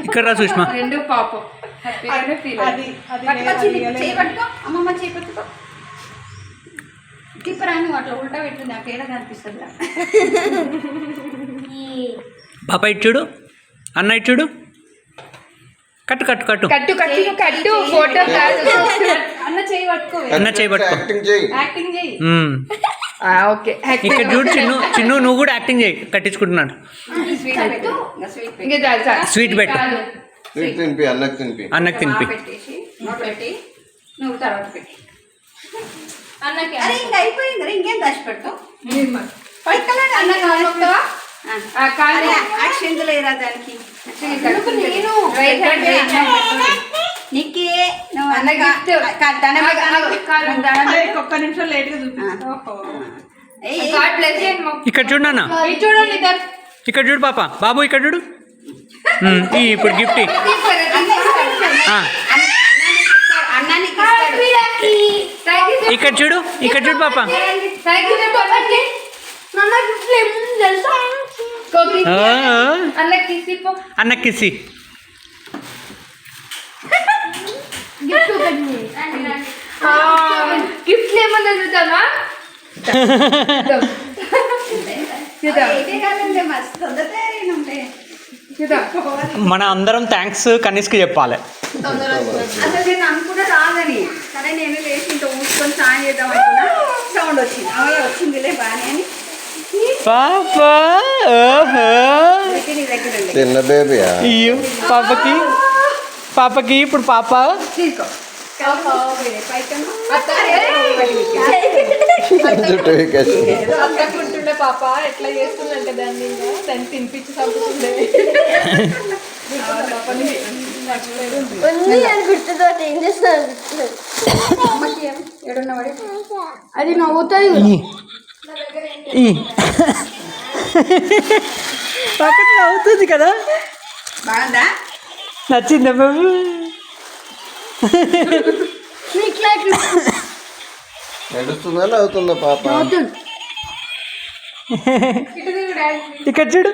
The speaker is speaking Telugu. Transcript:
ఇక్కడ రా సుష్మా. రెండు పాపం పట్టుకో అమ్మమ్మ చేయి పట్టుకో. టిప్పరా నువ్వు అట్లా ఉల్టా పెట్టు, నాకు ఏడా కనిపిస్తుంది. పాప ఇటు చూడు, అన్న ఇటు చూడు. కట్టు కట్టు కట్టు కట్టు కట్టు కట్టు. ఫోటో కాదు, అన్న చేయి పట్టుకో. అన్న చేయి పట్టుకో. యాక్టింగ్ చేయి. ఓకే. ఇక్కడ చూడు చిన్ను, చిన్ను నువ్వు కూడా యాక్టింగ్ చేయి. కట్టించుకుంటున్నాడు. స్వీట్ పెట్టు. అన్నకు తినిపి. పెట్టి నువ్వు తర్వాత పెట్టి అన్నకి. అరే ఇంకా అయిపోయింది, ఇంకేం దాచి పెడతావు? అన్న కాలుతావా? లేరా దానికి నీకే ఒక్క నిమిషం లేట్ గా ఇక్కడ చూడు నాన్న, చూడండి. ఇక్కడ చూడు పాప, బాబు ఇక్కడ చూడు. ఇప్పుడు గిఫ్ట్ ఇక్కడ చూడు, ఇక్కడ చూడు పాప. అన్నకి కిసి. గిఫ్ట్ ఏమన్నా చూద్దామా? మన అందరం థ్యాంక్స్ కనీస్కి చెప్పాలి. అసలు నేను అనుకున్నా రాదని, సరే నేను లేచి ఇంత ఊసుకొని స్నానం చేద్దాం అనుకున్నా. సౌండ్ వచ్చింది, అవే వచ్చిందిలే బాగానే అని. పాపా చిన్న బేబీ పాపకి, పాపకి ఇప్పుడు పాప తీసుకో. అక్కకుంటుండే పాప ఎట్లా చేస్తుందంటే దాన్ని తినిపించి చంపుతుండే. అది నవ్వుతుంది. పాపకి నవ్వుతుంది కదా. బాగుందా? నచ్చిందా బాబు? నడుస్తుందా అవుతుందా పాప? ఇక్కడ చూడు.